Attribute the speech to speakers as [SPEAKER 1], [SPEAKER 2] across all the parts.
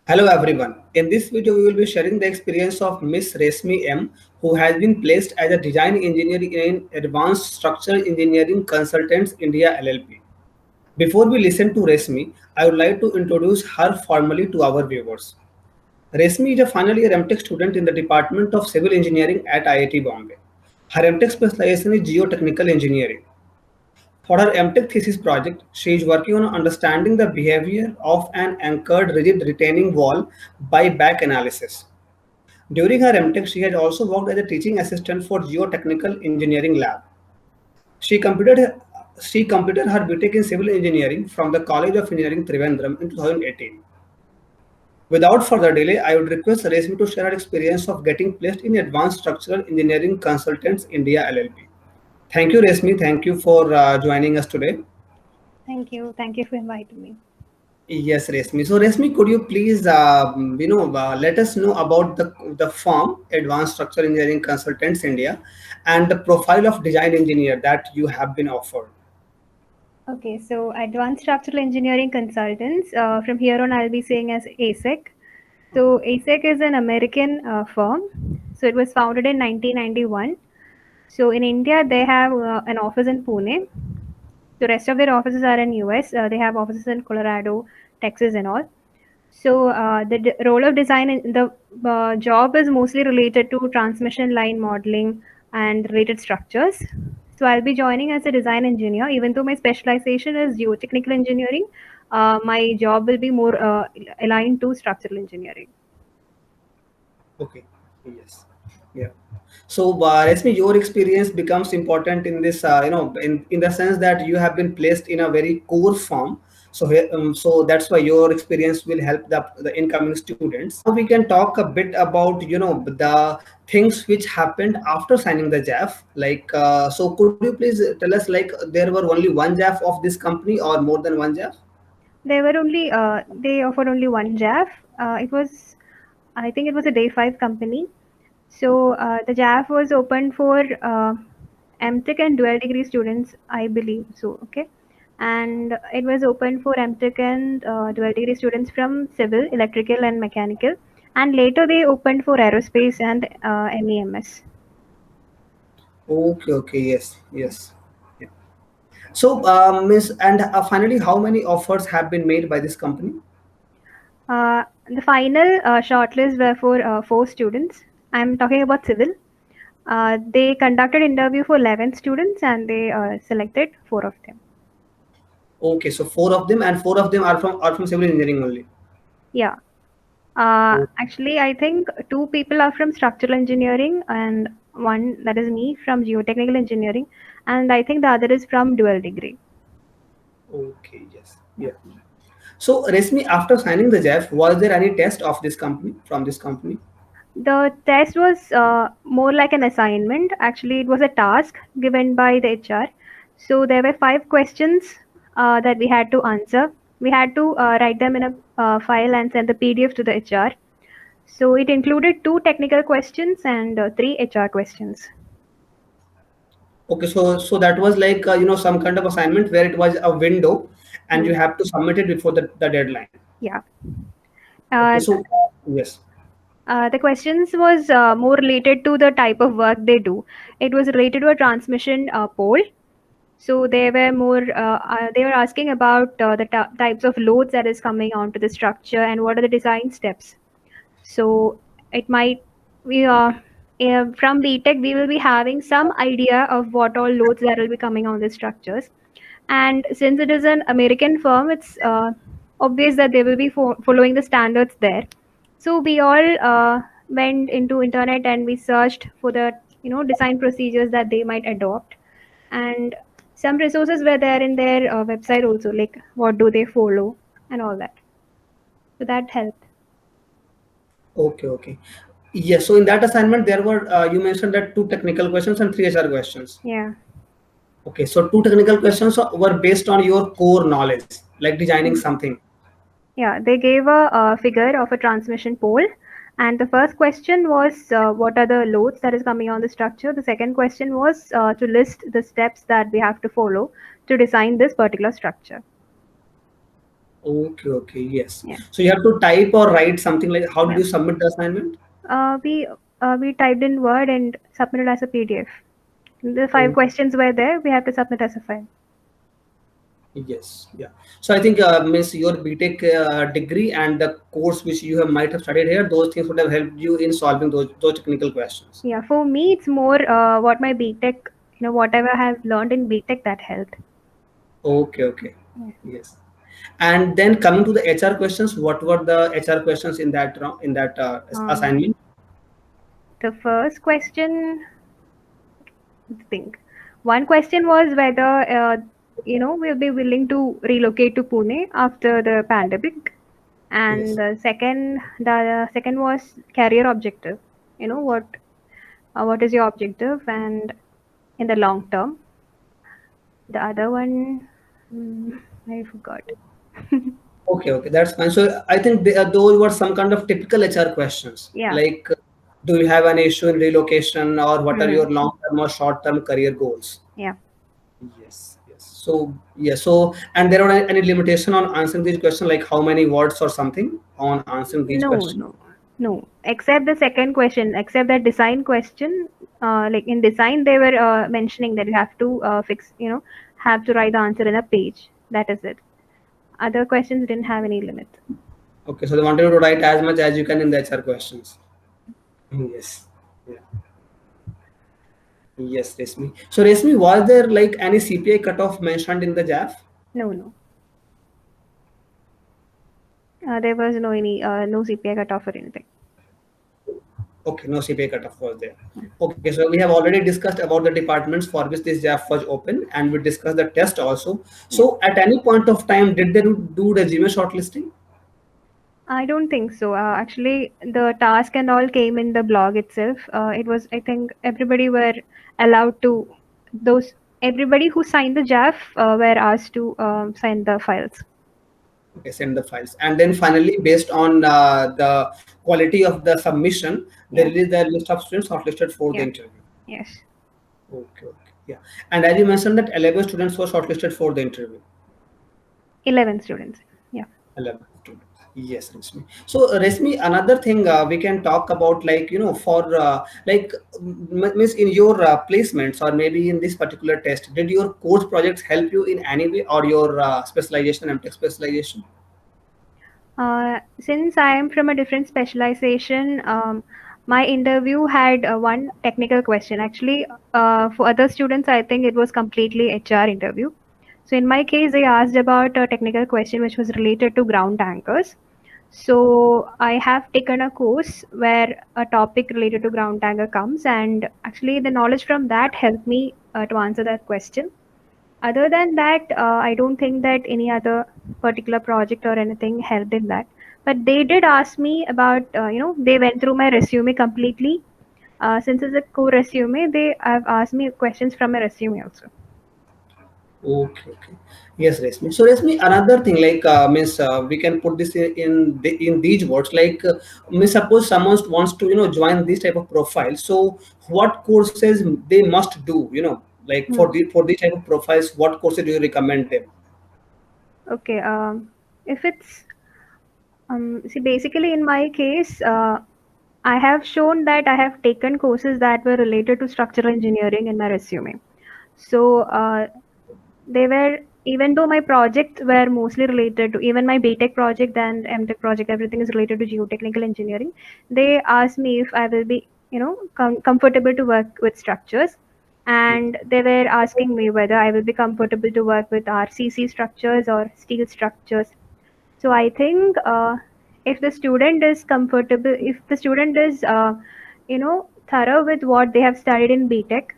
[SPEAKER 1] Hello everyone. In this video, we will be sharing the experience of Miss Resmi M, who has been placed as a design engineer in Advanced Structural Engineering Consultants India LLP. Before we listen to Resmi, I would like to introduce her formally to our viewers. Resmi is a final year MTech student in the Department of Civil Engineering at IIT Bombay. Her MTech specialization is geotechnical engineering. For her MTech thesis project, she is working on understanding the behavior of an anchored rigid retaining wall by back analysis. During her MTech, she has also worked as a teaching assistant for Geotechnical Engineering Lab. She completed she completed her BTech in Civil Engineering from the College of Engineering Trivandrum in 2018. Without further delay, I would request Resmi to share her experience of getting placed in Advanced Structural Engineering Consultants India LLP. Thank you, Resmi. Thank you for joining us today.
[SPEAKER 2] Thank you. Thank you for inviting me.
[SPEAKER 1] Yes, Resmi. So, Resmi, could you please, let us know about the firm Advanced Structural Engineering Consultants India and the profile of design engineer that you have been offered.
[SPEAKER 2] Okay, so Advanced Structural Engineering Consultants. From here on, I'll be saying as ASEC. So ASEC is an American firm. So it was founded in 1991. So in India, they have an office in Pune. The rest of their offices are in US. They have offices in Colorado, Texas, and all. So the role of design in the job is mostly related to transmission line modeling and related structures. So I'll be joining as a design engineer, even though my specialization is geotechnical engineering. My job will be more aligned to structural engineering.
[SPEAKER 1] Okay. Yes. Yeah. So, Resmi, your experience becomes important in this, in the sense that you have been placed in a very core form. So that's why your experience will help the incoming students. Now we can talk a bit about, the things which happened after signing the JAF. So could you please tell us, like, there were only one JAF of this company or more than one JAF?
[SPEAKER 2] They were only they offered only one JAF. It was, I think it was a day five company. So the JAF was open for MTech and dual degree students, I believe. So okay, and it was open for MTech and dual degree students from civil, electrical, and mechanical. And later they opened for aerospace and MEMS.
[SPEAKER 1] Okay, okay, yes, yes. Yeah. So, Miss, and finally, how many offers have been made by this company?
[SPEAKER 2] The final shortlist were for four students. I'm talking about civil. They conducted interview for 11 students and they selected four of them.
[SPEAKER 1] Okay, so four of them, and four of them are from civil engineering only.
[SPEAKER 2] Yeah.
[SPEAKER 1] Oh,
[SPEAKER 2] Actually, I think two people are from structural engineering and one, that is me, from geotechnical engineering, and I think the other is from dual degree.
[SPEAKER 1] okay, yes,
[SPEAKER 2] Yeah.
[SPEAKER 1] yeah. So, Resmi, after signing the JAF, was there any test of this company from this company?
[SPEAKER 2] The test was more like an assignment. Actually, it was a task given by the HR. So there were five questions that we had to answer. We had to write them in a file and send the PDF to the HR. So it included two technical questions and three HR questions.
[SPEAKER 1] Okay, so that was like some kind of assignment where it was a window, and
[SPEAKER 2] Hmm.
[SPEAKER 1] you have to submit it before the deadline.
[SPEAKER 2] Yeah.
[SPEAKER 1] Okay,
[SPEAKER 2] Uh,
[SPEAKER 1] so yes.
[SPEAKER 2] the questions was more related to the type of work they do. It was related to a transmission pole. So they were asking about the types of loads that is coming onto the structure and what are the design steps. So it might we from BTech we will be having some idea of what all loads that will be coming on the structures. And since it is an American firm, it's obvious that they will be following the standards there. So we all went into internet and we searched for the design procedures that they might adopt, and some resources were there in their website also, like what do they follow and all that. So that helped.
[SPEAKER 1] Okay, okay. Yes, so in that assignment, there were, you mentioned that two technical questions and three HR questions.
[SPEAKER 2] Yeah.
[SPEAKER 1] Okay, so two technical questions were based on your core knowledge, like designing something.
[SPEAKER 2] Yeah, they gave a figure of a transmission pole, and the first question was what are the loads that is coming on the structure. The second question was to list the steps that we have to follow to design this particular structure.
[SPEAKER 1] Okay, okay, yes.
[SPEAKER 2] Yeah.
[SPEAKER 1] So you have to type or write something like, how did
[SPEAKER 2] Yeah.
[SPEAKER 1] you submit the assignment?
[SPEAKER 2] We typed in Word and submitted as a PDF. The 5
[SPEAKER 1] Oh,
[SPEAKER 2] questions were there. We have to submit as a file.
[SPEAKER 1] yes, yeah. So I think, Miss, your BTech degree and the course which you have might have studied here, those things would have helped you in solving those technical questions.
[SPEAKER 2] Yeah, for me, it's more what my BTech, whatever I have learned in BTech that helped.
[SPEAKER 1] Okay, okay,
[SPEAKER 2] Yeah.
[SPEAKER 1] yes. And then coming to the HR questions, what were the HR questions in that
[SPEAKER 2] Um,
[SPEAKER 1] assignment?
[SPEAKER 2] the first question, I think, one question was whether we'll be willing to relocate to Pune after the pandemic, and
[SPEAKER 1] Yes.
[SPEAKER 2] the second was career objective. What is your objective and in the long term. The other one, I forgot.
[SPEAKER 1] Okay, okay, that's fine. So I think those were some kind of typical HR questions,
[SPEAKER 2] Yeah.
[SPEAKER 1] like, do you have an issue in relocation, or what are
[SPEAKER 2] Hmm.
[SPEAKER 1] your long-term or short-term career goals?
[SPEAKER 2] Yeah.
[SPEAKER 1] Yes, yes. So yes, so and there are any limitation on answering these questions, like how many words or something on answering these
[SPEAKER 2] No,
[SPEAKER 1] questions?
[SPEAKER 2] no, no. Except the second question, except that design question. Like in design, they were mentioning that you have to have to write the answer in a page. That is it. Other questions didn't have any limit.
[SPEAKER 1] Okay, so they wanted you to write as much as you can in the HR questions. Yes. Yeah. Yes, Resmi. So Resmi, was there like any CPI cutoff mentioned in the JAF?
[SPEAKER 2] No, no. There was no CPI cutoff or anything.
[SPEAKER 1] Okay, no CPI cutoff was there. Okay, so we have already discussed about the departments for which this JAF was open, and we discussed the test also.
[SPEAKER 2] Yeah.
[SPEAKER 1] So at any point of time, did they do resume shortlisting?
[SPEAKER 2] I don't think so. Actually, the task and all came in the blog itself. It was, I think, allowed to, those, everybody who signed the JAF were asked to sign the files.
[SPEAKER 1] Okay, send the files, and then finally, based on the quality of the submission, they
[SPEAKER 2] Yeah,
[SPEAKER 1] release the list of students shortlisted for the
[SPEAKER 2] yeah,
[SPEAKER 1] interview.
[SPEAKER 2] yes.
[SPEAKER 1] Okay, okay, yeah. And as you mentioned that 11 students were shortlisted for the interview.
[SPEAKER 2] 11 students. Yeah.
[SPEAKER 1] 11 students. Yes, Resmi. So, Resmi, another thing we can talk about, like, for like, means in your placements or maybe in this particular test, did your course projects help you in any way, or your specialization, MTech specialization?
[SPEAKER 2] Since I am from a different specialization, my interview had one technical question. Actually, for other students, I think it was completely HR interview. So in my case, they asked about a technical question which was related to ground tankers. So I have taken a course where a topic related to ground tanker comes, and actually the knowledge from that helped me to answer that question. Other than that, I don't think that any other particular project or anything helped in that. But they did ask me about, they went through my resume completely. Since it's a core resume, they have asked me questions from my resume also.
[SPEAKER 1] Okay, okay. Yes, Resmi. So, Resmi, another thing, like, means we can put this in these words, like, means suppose someone wants to, join this type of profile. So, what courses they must do, like
[SPEAKER 2] Hmm.
[SPEAKER 1] for these type of profiles, what courses do you recommend them?
[SPEAKER 2] Okay. If it's see, basically in my case, I have shown that I have taken courses that were related to structural engineering in my resume. So they were, even though my projects were mostly related to, even my BTech project and MTech project, everything is related to geotechnical engineering. They asked me if I will be, comfortable to work with structures, and they were asking me whether I will be comfortable to work with RCC structures or steel structures. So I think if the student is comfortable, if the student is, thorough with what they have studied in BTech,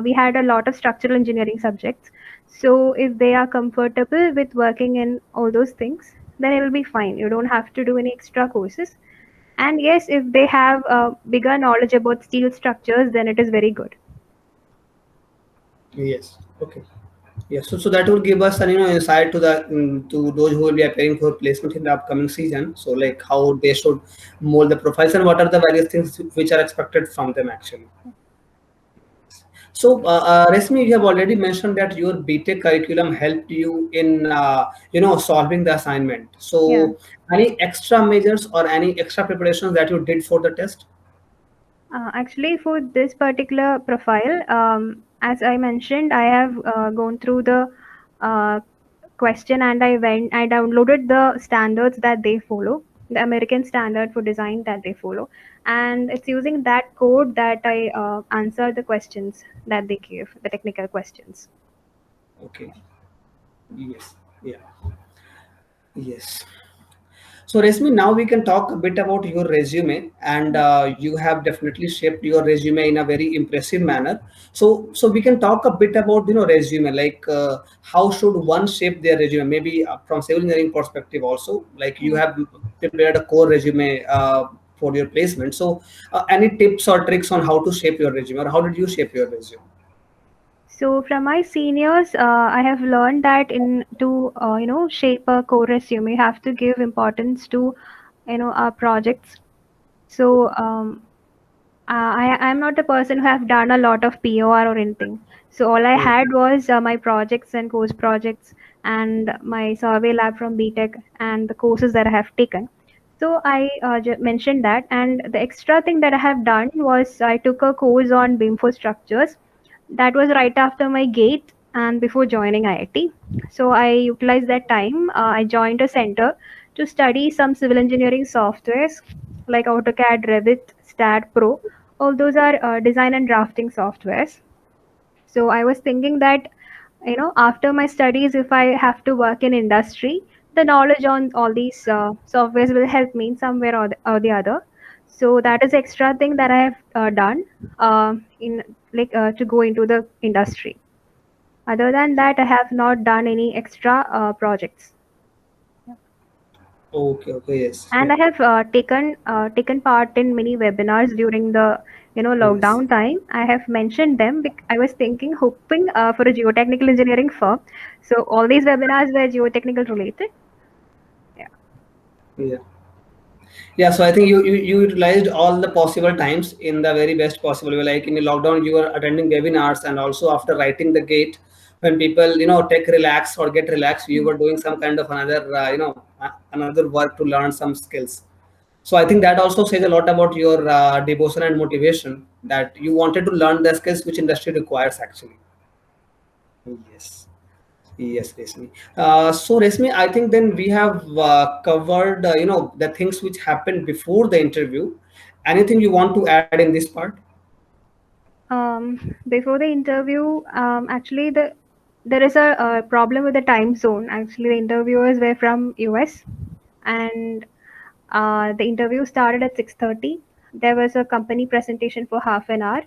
[SPEAKER 2] we had a lot of structural engineering subjects. So if they are comfortable with working in all those things, then it will be fine. You don't have to do any extra courses. And yes, if they have bigger knowledge about steel structures, then it is very good.
[SPEAKER 1] Yes. Okay. Yes. So that will give us an insight to to those who will be appearing for placement in the upcoming season. So like how they should mold the profiles and what are the various things which are expected from them actually. So, Resmi, you have already mentioned that your BTech curriculum helped you in, solving the assignment.
[SPEAKER 2] Yeah.
[SPEAKER 1] So, any extra measures or any extra preparations that you did for the test?
[SPEAKER 2] Actually, for this particular profile, as I mentioned, I have gone through the uh, question and I downloaded the standards that they follow, the American standard for design that they follow, and it's using that code that I answer the questions that they give, the technical questions.
[SPEAKER 1] Okay. Yes. Yeah. Yes. So, Resmi, now we can talk a bit about your resume, and you have definitely shaped your resume in a very impressive manner. So we can talk a bit about resume, like how should one shape their resume? Maybe from civil engineering perspective also, like you
[SPEAKER 2] Mm.
[SPEAKER 1] have prepared a core resume for your placement. So, any tips or tricks on how to shape your resume, or how did you shape your resume?
[SPEAKER 2] So from my seniors, I have learned that in to shape a core resume, you have to give importance to our projects. So I'm not a person who have done a lot of POR or anything. So all I
[SPEAKER 1] Hmm.
[SPEAKER 2] had was my projects and course projects and my survey lab from BTech and the courses that I have taken. So I mentioned that, and the extra thing that I have done was I took a course on BIM4 structures. That was right after my gate and before joining IIT. So I utilized that time. I joined a center to study some civil engineering softwares like AutoCAD, Revit, STAAD Pro. All those are design and drafting softwares. So I was thinking that after my studies, if I have to work in industry, the knowledge on all these softwares will help me in somewhere or the other. So that is extra thing that I have done in like to go into the industry. Other than that, I have not done any extra projects.
[SPEAKER 1] Okay. Okay. Yes.
[SPEAKER 2] And
[SPEAKER 1] Yeah.
[SPEAKER 2] I have taken part in many webinars during the
[SPEAKER 1] Yes.
[SPEAKER 2] lockdown time. I have mentioned them. I was thinking, hoping for a geotechnical engineering firm. So all these webinars were geotechnical related. Yeah.
[SPEAKER 1] Yeah. Yeah, so I think you utilized all the possible times in the very best possible way. Like in the lockdown, you were attending webinars, and also after writing the gate, when people take relax or get relaxed, you
[SPEAKER 2] Mm.
[SPEAKER 1] were doing some kind of another another work to learn some skills. So I think that also says a lot about your devotion and motivation that you wanted to learn the skills which industry requires actually. Yes. Yes, Resmi. So, Resmi, I think then we have covered, the things which happened before the interview. Anything you want to add in this part?
[SPEAKER 2] Before the interview, actually there is a problem with the time zone. Actually, the interviewers were from US, and the interview started at 6:30. There was a company presentation for half an hour,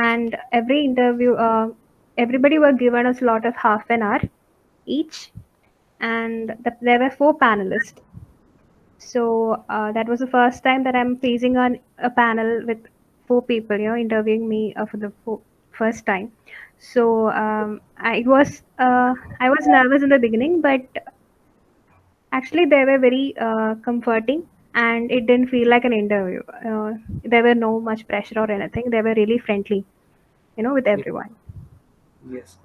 [SPEAKER 2] and everybody were given a slot of half an hour each, and there were four panelists. So that was the first time that I'm facing a panel with four people, interviewing me for the first time. So I was nervous in the beginning, but actually they were very comforting, and it didn't feel like an interview. There were no much pressure or anything. They were really friendly, with
[SPEAKER 1] Ye-
[SPEAKER 2] everyone.
[SPEAKER 1] Yes.